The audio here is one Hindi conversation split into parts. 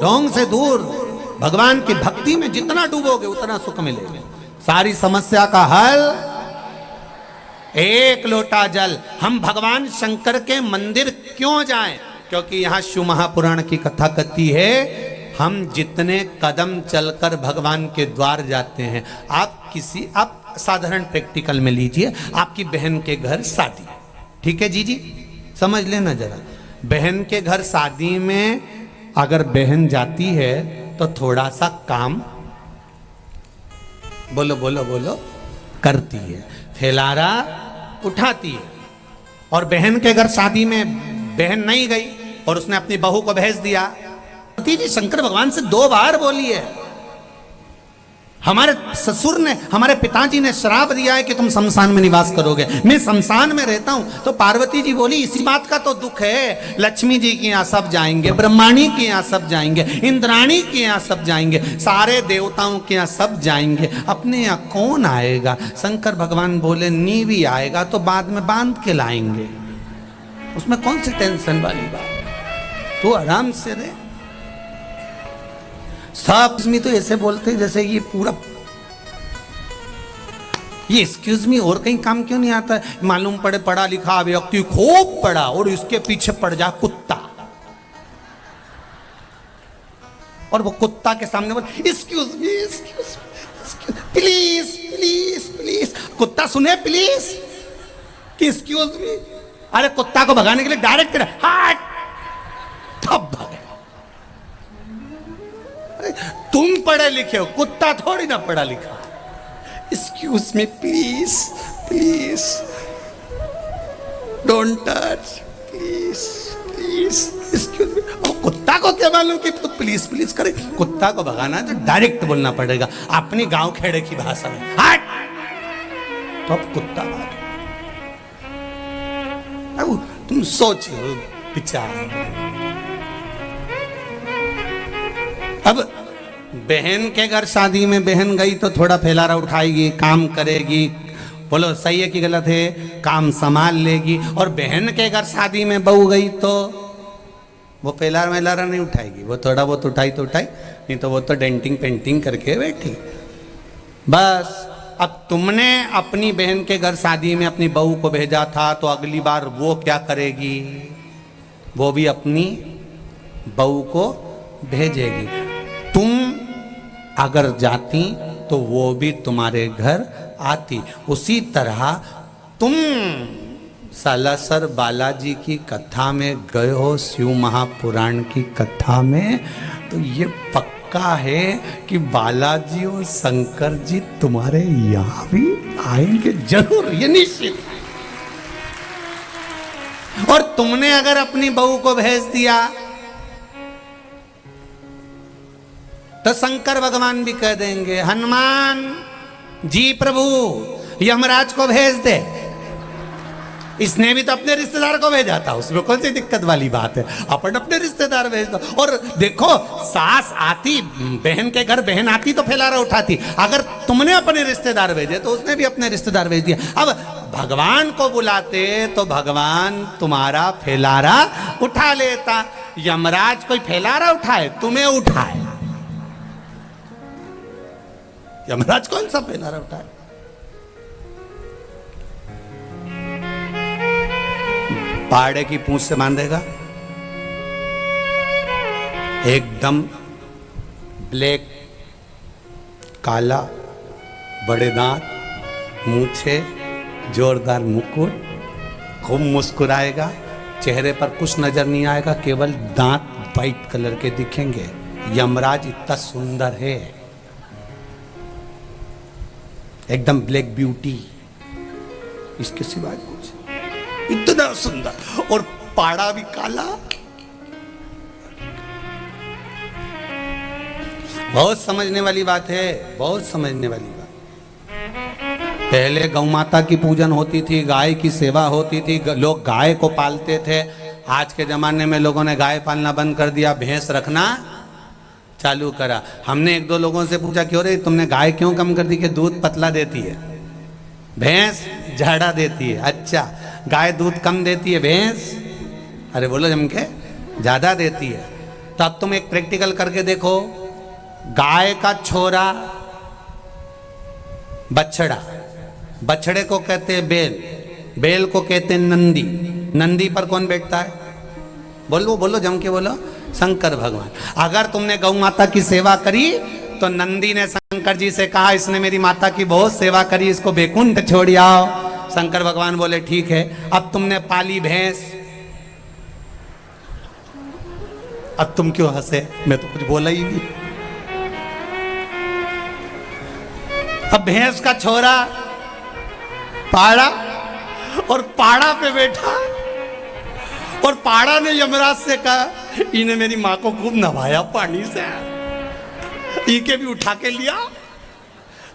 ढोंग से दूर, भगवान की भक्ति में जितना डूबोगे उतना सुख मिलेगा। सारी समस्या का हल एक लोटा जल। हम भगवान शंकर के मंदिर क्यों जाएं? क्योंकि यहां शिव महापुराण की कथा कहती है, हम जितने कदम चलकर भगवान के द्वार जाते हैं। आप साधारण प्रैक्टिकल में लीजिए, आपकी बहन के घर शादी, ठीक है जी, समझ लेना जरा। बहन के घर शादी में अगर बहन जाती है तो थोड़ा सा काम बोलो बोलो बोलो करती है, फैलारा उठाती है। और बहन के घर शादी में बहन नहीं गई और उसने अपनी बहू को भेज दिया। जी शंकर भगवान से 2 बार बोली है। हमारे ससुर ने, हमारे पिताजी ने श्राप दिया है कि तुम शमशान में निवास करोगे। मैं शमशान में रहता हूं। तो पार्वती जी बोली इसी बात का तो दुख है, लक्ष्मी जी के यहाँ सब जाएंगे, ब्रह्माणी के यहाँ सब जाएंगे, इंद्राणी के यहाँ सब जाएंगे, सारे देवताओं के यहाँ सब जाएंगे, अपने यहाँ कौन आएगा? शंकर भगवान बोले नी भी आएगा तो बाद में बांध के लाएंगे, उसमें कौन सी टेंशन वाली बात, तो आराम से रहे। सब में तो ऐसे बोलते जैसे ये पूरा ये एक्सक्यूज मी और कहीं काम क्यों नहीं आता है? मालूम पड़े पढ़ा लिखा व्यक्ति खूब पढ़ा और इसके पीछे पड़ जा कुत्ता, और वो कुत्ता के सामने बोल excuse me please please please. कुत्ता सुने प्लीज कि एक्सक्यूज मी। अरे कुत्ता को भगाने के लिए डायरेक्ट हट, तब भगे। तुम पढ़े लिखे हो, कुत्ता थोड़ी ना पढ़ा लिखा। Excuse me please please don't touch please please excuse me. और कुत्ता को क्या मालूम कि तो प्लीज प्लीज करे? कुत्ता को भगाना है तो डायरेक्ट बोलना पड़ेगा अपनी गांव खेड़े की भाषा में, हट, तो अब कुत्ता भागे। अब तुम सोचो विचार। अब बहन के घर शादी में बहन गई तो थोड़ा फैलारा उठाएगी, काम करेगी, बोलो सही है कि गलत है, काम संभाल लेगी। और बहन के घर शादी में बहू गई तो वो फैलारा वैलारा नहीं उठाएगी, वो थोड़ा बहुत उठाई तो उठाई, नहीं तो वो तो डेंटिंग पेंटिंग करके बैठी बस। अब तुमने अपनी बहन के घर शादी में अपनी बहू को भेजा था तो अगली बार वो क्या करेगी? वो भी अपनी बहू को भेजेगी। तुम अगर जाती तो वो भी तुम्हारे घर आती। उसी तरह तुम सालासर बालाजी की कथा में गए हो, शिव महापुराण की कथा में, तो ये पक्का है कि बालाजी और शंकर जी तुम्हारे यहाँ भी आएंगे जरूर, ये निश्चित। और तुमने अगर अपनी बहू को भेज दिया तो शंकर भगवान भी कह देंगे हनुमान जी प्रभु यमराज को भेज दे। इसने भी तो अपने रिश्तेदार को भेजा था, उसमें कौन सी दिक्कत वाली बात है? अपन अपने रिश्तेदार भेज दो। और देखो सास आती, बहन के घर बहन आती तो फैलारा उठाती। अगर तुमने अपने रिश्तेदार भेजे तो उसने भी अपने रिश्तेदार भेज दिया। अब भगवान को बुलाते तो भगवान तुम्हारा फैलारा उठा लेता। यमराज कोई फैलारा उठाए? तुम्हें उठाए। यमराज कौन सा फैलारा उठाए? पाड़े की पूंछ से बांधेगा, एकदम ब्लैक, काला, बड़े दांत, मूछे, जोरदार मुकुट, खूब मुस्कुराएगा, चेहरे पर कुछ नजर नहीं आएगा, केवल दांत वाइट कलर के दिखेंगे। यमराज इतना सुंदर है, एकदम ब्लैक ब्यूटी, इसके सिवाय कुछ, इतना सुंदर। और पाड़ा भी काला, बहुत समझने वाली बात है, बहुत समझने वाली बात। पहले गौ माता की पूजन होती थी, गाय की सेवा होती थी, लोग गाय को पालते थे। आज के जमाने में लोगों ने गाय पालना बंद कर दिया, भैंस रखना चालू करा। हमने एक दो लोगों से पूछा क्यों रे तुमने गाय क्यों कम कर दी? कि दूध पतला देती है, भैंस झाड़ा देती है। अच्छा, गाय दूध कम देती है, भैंस अरे बोलो जम के ज्यादा देती है। तो अब तुम एक प्रैक्टिकल करके देखो, गाय का छोरा बछड़ा, बछड़े को कहते हैं बैल, बैल को कहते हैं नंदी, नंदी पर कौन बैठता है? बोलो बोलो, जम के बोलो, शंकर भगवान। अगर तुमने गौ माता की सेवा करी तो नंदी ने शंकर जी से कहा इसने मेरी माता की बहुत सेवा करी, इसको बैकुंठ छोड़ आओ। शंकर भगवान बोले ठीक है। अब तुमने पाली भैंस, अब तुम क्यों हंसे? मैं तो कुछ बोला ही नहीं। अब भैंस का छोरा पाड़ा, और पाड़ा पे बैठा, और पाड़ा ने यमराज से कहा इन्हें मेरी माँ को खूब नवाया पानी से, इके भी उठा के लिया।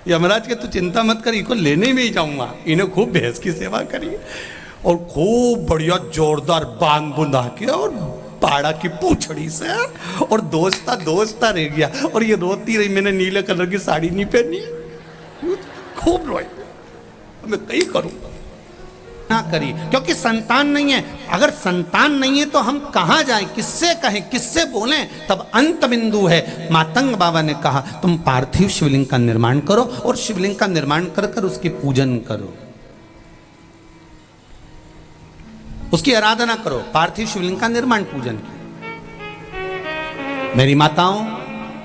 यमराज के तू चिंता मत कर, इनको लेने में ही जाऊंगा, इन्हें खूब भैंस की सेवा करी, और खूब बढ़िया जोरदार बांध बुंदा के और पाड़ा की पूछड़ी से, और दोस्ता रह गया। और ये रोती रही, मैंने नीले कलर की साड़ी नहीं पहनी, खूब रोई, मैं कहीं करूं ना करी, क्योंकि संतान नहीं है। अगर संतान नहीं है तो हम कहां जाएं, किससे कहें, किससे बोलें? तब अंत बिंदु है। मातंग बाबा ने कहा तुम पार्थिव शिवलिंग का निर्माण करो, और शिवलिंग का निर्माण कर कर उसकी पूजन करो, उसकी आराधना करो। पार्थिव शिवलिंग का निर्माण पूजन करो। मेरी माताओं,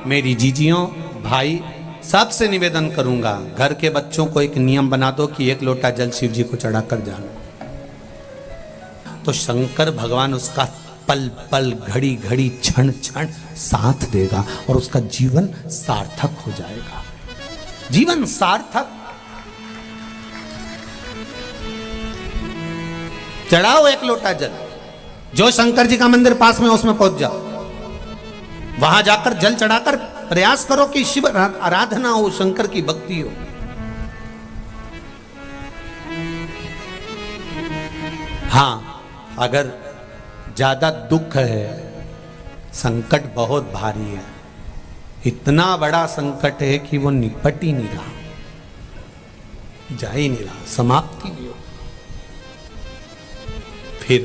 मेरी जीजियों, भाई, सबसे निवेदन करूंगा, घर के बच्चों को एक नियम बना दो कि 1 लोटा जल शिव जी को चढ़ाकर जाना, तो शंकर भगवान उसका पल पल, घड़ी घड़ी, क्षण क्षण साथ देगा, और उसका जीवन सार्थक हो जाएगा। जीवन सार्थक। चढ़ाओ 1 लोटा जल, जो शंकर जी का मंदिर पास में उसमें पहुंच जाओ, वहां जाकर जल चढ़ाकर प्रयास करो कि शिव आराधना हो, शंकर की भक्ति हो। हां, अगर ज्यादा दुख है, संकट बहुत भारी है, इतना बड़ा संकट है कि वो निपट ही नहीं रहा, जा ही नहीं रहा, समाप्ति नहीं हो, फिर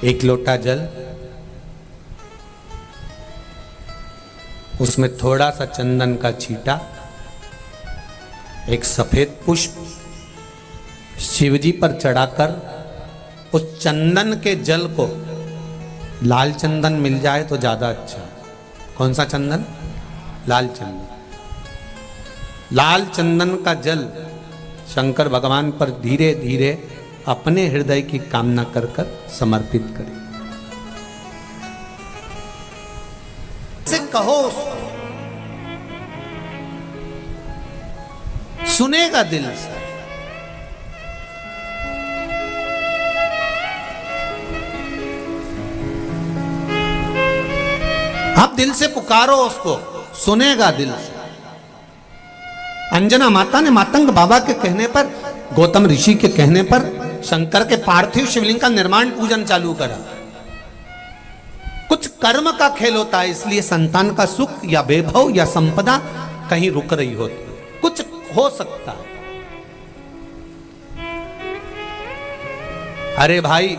1 लोटा जल, उसमें थोड़ा सा चंदन का छींटा, एक सफेद पुष्प शिवजी पर चढ़ाकर, उस चंदन के जल को, लाल चंदन मिल जाए तो ज्यादा अच्छा। कौन सा चंदन? लाल चंदन। लाल चंदन का जल शंकर भगवान पर धीरे धीरे अपने हृदय की कामना कर कर समर्पित करें। से कहो, सुनेगा दिल से। आप दिल से पुकारो उसको, सुनेगा दिल से। अंजना माता ने मातंग बाबा के कहने पर, गौतम ऋषि के कहने पर शंकर के पार्थिव शिवलिंग का निर्माण पूजन चालू करा। कुछ कर्म का खेल होता है, इसलिए संतान का सुख या वैभव या संपदा कहीं रुक रही होती है, कुछ हो सकता है। अरे भाई,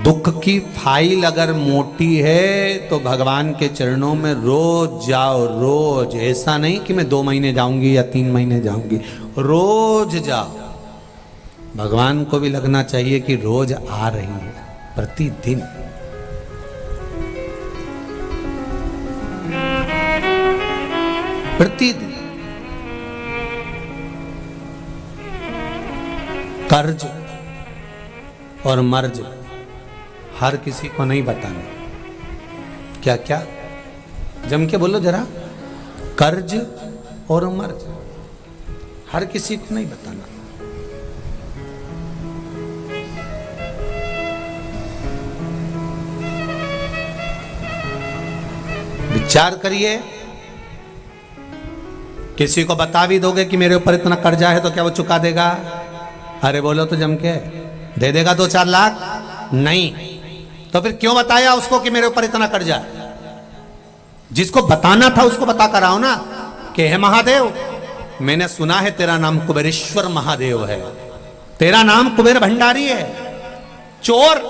दुख की फाइल अगर मोटी है तो भगवान के चरणों में रोज जाओ, रोज। ऐसा नहीं कि मैं 2 महीने जाऊंगी या 3 महीने जाऊंगी, रोज जाओ। भगवान को भी लगना चाहिए कि रोज आ रही है, प्रतिदिन। प्रतिदिन। कर्ज और मर्ज हर किसी को नहीं बताना। क्या क्या? जम के बोलो जरा। कर्ज और मर्ज हर किसी को नहीं बताना। विचार करिए। किसी को बता भी दोगे कि मेरे ऊपर इतना कर्जा है तो क्या वो चुका देगा? अरे बोलो तो जम के, दे देगा 2-4 लाख? नहीं। तो फिर क्यों बताया उसको कि मेरे ऊपर इतना कर्जा है? जिसको बताना था उसको बता कर आओ ना कि हे महादेव, मैंने सुना है तेरा नाम कुबेरेश्वर महादेव है, तेरा नाम कुबेर भंडारी है। चोर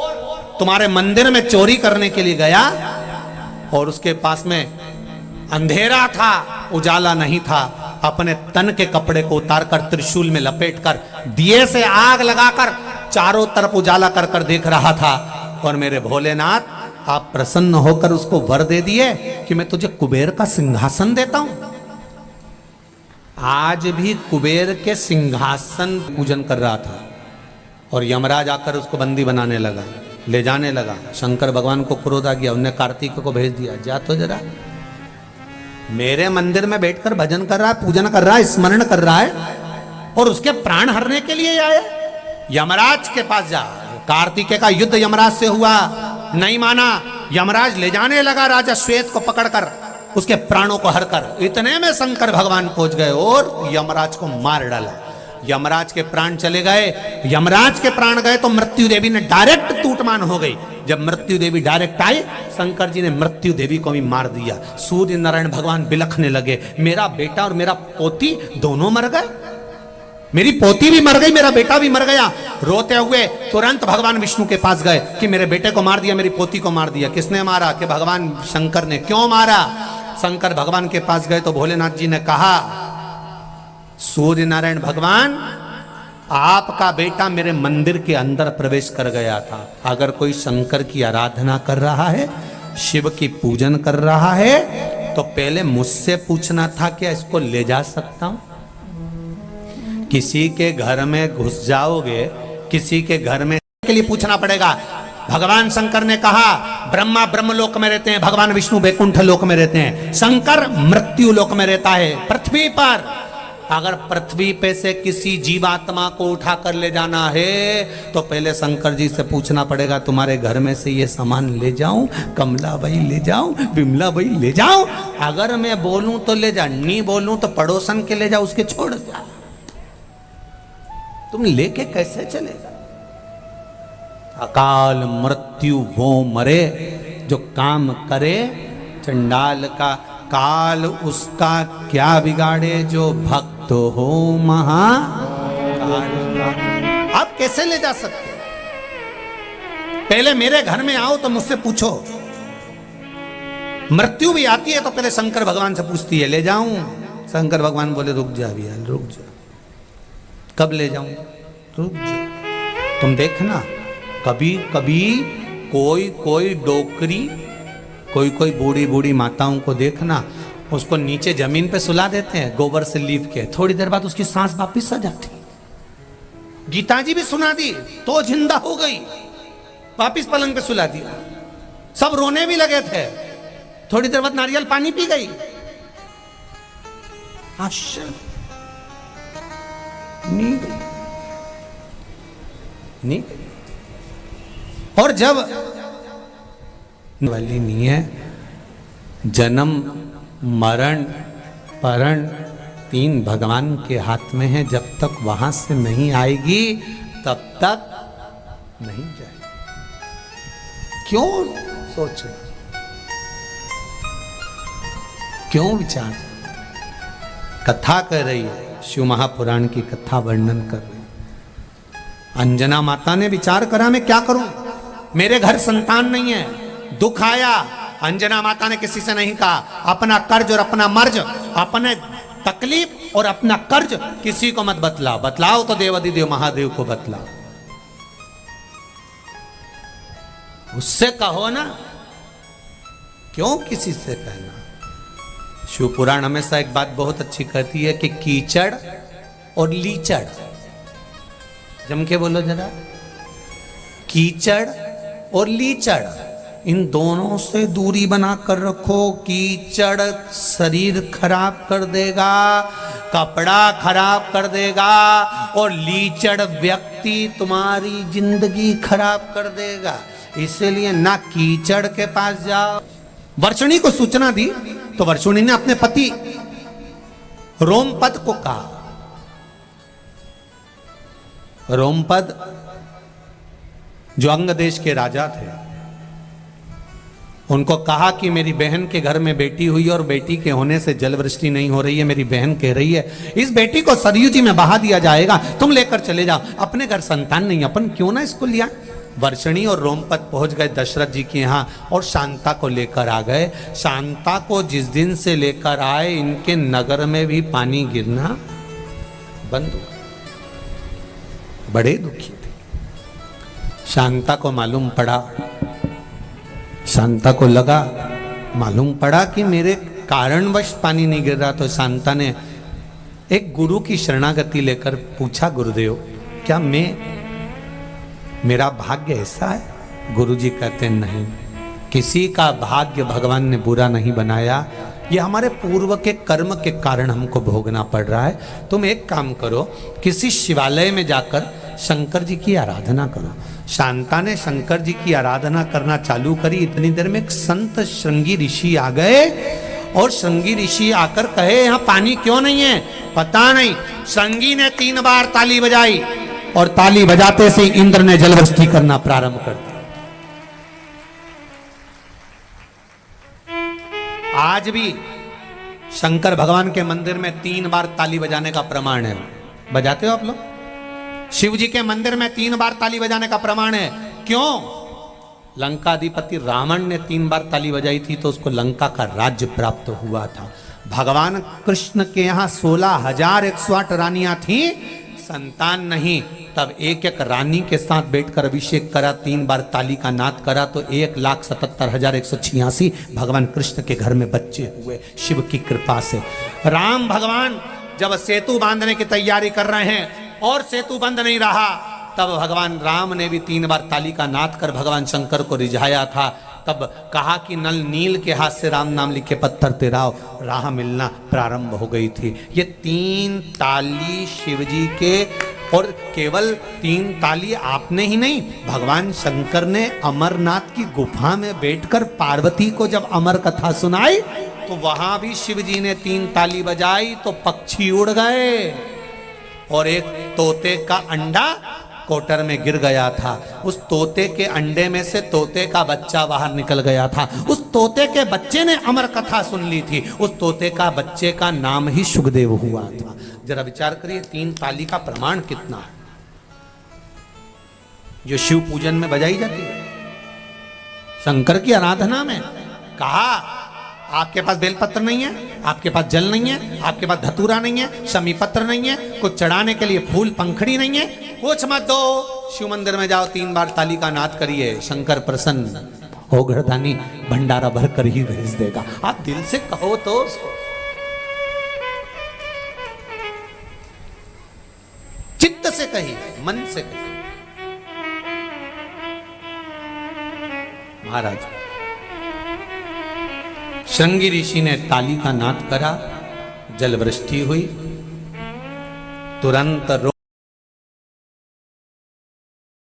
तुम्हारे मंदिर में चोरी करने के लिए गया और उसके पास में अंधेरा था, उजाला नहीं था, अपने तन के कपड़े को उतारकर त्रिशूल में लपेटकर दिए से आग लगाकर चारों तरफ उजाला कर कर देख रहा था। और मेरे भोलेनाथ आप प्रसन्न होकर उसको वर दे दिए कि मैं तुझे कुबेर का सिंहासन देता हूं। आज भी कुबेर के सिंहासन पूजन कर रहा था और यमराज आकर उसको बंदी बनाने लगा, ले जाने लगा। शंकर भगवान को क्रोध आ गया, उन्हें कार्तिक को भेज दिया, जा तो जरा, मेरे मंदिर में बैठकर भजन कर रहा है, पूजन कर रहा है, स्मरण कर रहा है और उसके प्राण हरने के लिए आया। यमराज के पास जा। कार्तिकेय का युद्ध यमराज से हुआ, नहीं माना, यमराज ले जाने लगा राजा श्वेत को पकड़कर, उसके प्राणों को हरकर। इतने में शंकर भगवान पहुंच गए और यमराज को मार डाला। यमराज के प्राण चले गए। यमराज के प्राण गए तो मृत्यु देवी ने डायरेक्ट टूटमान हो गई। जब मृत्यु देवी डायरेक्ट आई, शंकर जी ने मृत्यु देवी को भी मार दिया। सूर्य नारायण भगवान बिलखने लगे, मेरा बेटा और मेरा पोती दोनों मर गए, मेरी पोती भी मर गई, मेरा बेटा भी मर गया। रोते हुए तुरंत भगवान विष्णु के पास गए कि मेरे बेटे को मार दिया, मेरी पोती को मार दिया। किसने मारा? कि भगवान शंकर ने। क्यों मारा? शंकर भगवान के पास गए तो भोलेनाथ जी ने कहा, सूर्य नारायण भगवान, आपका बेटा मेरे मंदिर के अंदर प्रवेश कर गया था। अगर कोई शंकर की आराधना कर रहा है, शिव की पूजन कर रहा है, तो पहले मुझसे पूछना था क्या इसको ले जा सकता हूं? किसी के घर में घुस जाओगे, किसी के घर में के लिए पूछना पड़ेगा। भगवान शंकर ने कहा, ब्रह्मा ब्रह्मलोक में रहते हैं, भगवान विष्णु वैकुंठ लोक में रहते हैं, शंकर मृत्यु लोक में रहता है पृथ्वी पर। अगर पृथ्वी पे से किसी जीवात्मा को उठाकर ले जाना है तो पहले शंकर जी से पूछना पड़ेगा, तुम्हारे घर में से ये सामान ले जाऊं, कमला भाई ले जाऊं, विमला भाई ले जाऊं? अगर मैं बोलूं तो ले जा, नहीं बोलूं तो पड़ोसन के ले जा, उसके छोड़ जा। तुम लेके कैसे चलेगा? अकाल मृत्यु वो मरे जो काम करे चंडाल का, काल उसका क्या बिगाड़े जो भक्त हो महाकाल का। आप कैसे ले जा सकते? पहले मेरे घर में आओ तो मुझसे पूछो। मृत्यु भी आती है तो पहले शंकर भगवान से पूछती है, ले जाऊं? शंकर भगवान बोले, रुक जा भैया, रुक जा। कब ले जाऊं? रुक जा। तुम देखना, कभी कभी कोई कोई डोकरी, कोई कोई बूढ़ी बूढ़ी माताओं को देखना, उसको नीचे जमीन पे सुला देते हैं गोबर से लीप के, थोड़ी देर बाद उसकी सांस वापिस आ जाती। गीता जी भी सुना दी तो जिंदा हो गई, वापिस पलंग पे सुला दिया। सब रोने भी लगे थे, थोड़ी देर बाद नारियल पानी पी गई। आश्चर्य, नहीं गई, नहीं गई। और जब वाली नहीं है, जन्म मरण परण तीन भगवान के हाथ में है। जब तक वहां से नहीं आएगी तब तक नहीं जाएगी। क्यों सोचे, क्यों विचार? कथा कर रही है, शिव महापुराण की कथा वर्णन कर रही है। अंजना माता ने विचार करा, मैं क्या करूं, मेरे घर संतान नहीं है, दुख आया। अंजना माता ने किसी से नहीं कहा, अपना कर्ज और अपना मर्ज, अपने तकलीफ और अपना कर्ज किसी को मत बतलाओ। बतलाओ तो देवाधिदेव महादेव को बतलाओ, उससे कहो ना, क्यों किसी से कहना? शिव पुराण हमेशा एक बात बहुत अच्छी कहती है कि कीचड़ और लीचड़, जम के बोलो जरा, कीचड़ और लीचड़, इन दोनों से दूरी बना कर रखो। कीचड़ शरीर खराब कर देगा, कपड़ा खराब कर देगा, और लीचड़ व्यक्ति तुम्हारी जिंदगी खराब कर देगा। इसलिए ना कीचड़ के पास जाओ। वर्षणी को सूचना दी तो वर्षणी ने अपने पति रोमपद को कहा। रोमपद जो अंग देश के राजा थे, उनको कहा कि मेरी बहन के घर में बेटी हुई और बेटी के होने से जल वृष्टि नहीं हो रही है। मेरी बहन कह रही है इस बेटी को सरयू जी में बहा दिया जाएगा, तुम लेकर चले जाओ। अपने घर संतान नहीं, अपन क्यों ना इसको लिया। वर्षणी और रोमपत पहुंच गए दशरथ जी के यहाँ और शांता को लेकर आ गए। शांता को जिस दिन से लेकर आए इनके नगर में भी पानी गिरना बंद हुआ। बड़े दुखी थे। शांता को मालूम पड़ा, शांता को लगा, मालूम पड़ा कि मेरे कारणवश पानी नहीं गिर रहा। तो शांता ने एक गुरु की शरणागति लेकर पूछा, गुरुदेव क्या मेरा भाग्य ऐसा है? गुरुजी कहते नहीं, किसी का भाग्य भगवान ने बुरा नहीं बनाया, ये हमारे पूर्व के कर्म के कारण हमको भोगना पड़ रहा है। तुम एक काम करो, किसी शिवालय में जाकर शंकर जी की आराधना करो। शांता ने शंकर जी की आराधना करना चालू करी। इतनी देर में एक संत श्रृंगी ऋषि आ गए और श्रृंगी ऋषि आकर कहे, यहाँ पानी क्यों नहीं है? पता नहीं। श्रृंगी ने 3 बार ताली बजाई और ताली बजाते से इंद्र ने जलवृष्टि करना प्रारंभ कर दिया। आज भी शंकर भगवान के मंदिर में 3 बार ताली बजाने का प्रमाण है। बजाते हो आप लोग? शिव जी के मंदिर में 3 बार ताली बजाने का प्रमाण है। क्यों? लंकाधिपति रावण ने 3 बार ताली बजाई थी तो उसको लंका का राज्य प्राप्त हुआ था। भगवान कृष्ण के यहाँ 16,108 रानियां थी, संतान नहीं। तब एक एक रानी के साथ बैठकर अभिषेक करा, 3 बार ताली का नाद करा तो 1,77,186 भगवान कृष्ण के घर में बच्चे हुए शिव की कृपा से। राम भगवान जब सेतु बांधने की तैयारी कर रहे हैं और सेतु बंद नहीं रहा, तब भगवान राम ने भी 3 बार ताली का नाद कर भगवान शंकर को रिझाया था। तब कहा कि नल नील के हाथ से राम नाम लिखे पत्थर तेराव, राह मिलना प्रारंभ हो गई थी। ये 3 ताली शिव जी के, और केवल 3 ताली आपने ही नहीं, भगवान शंकर ने अमरनाथ की गुफा में बैठकर पार्वती को जब अमर कथा सुनाई तो वहां भी शिव जी ने 3 ताली बजाई तो पक्षी उड़ गए और एक तोते का अंडा कोटर में गिर गया था। उस तोते के अंडे में से तोते का बच्चा बाहर निकल गया था। उस तोते के बच्चे ने अमर कथा सुन ली थी। उस तोते का बच्चे का नाम ही शुकदेव हुआ था। जरा विचार करिए 3 ताली का प्रमाण कितना है जो शिव पूजन में बजाई जाती है, शंकर की आराधना में। कहा आपके पास बेलपत्र नहीं है, आपके पास जल नहीं है, आपके पास धतूरा नहीं है, शमी पत्र नहीं है, कुछ चढ़ाने के लिए फूल पंखड़ी नहीं है, कुछ मत दो, शिव मंदिर में जाओ 3 बार ताली का नाद करिए, शंकर प्रसन्न हो, घरदानी भंडारा भर कर ही भेज देगा। आप दिल से कहो तो चित्त से कहिए, मन से कहिए। महाराज श्रृंगी ऋषि ने ताली का नाद करा, जल वृष्टि हुई, तुरंत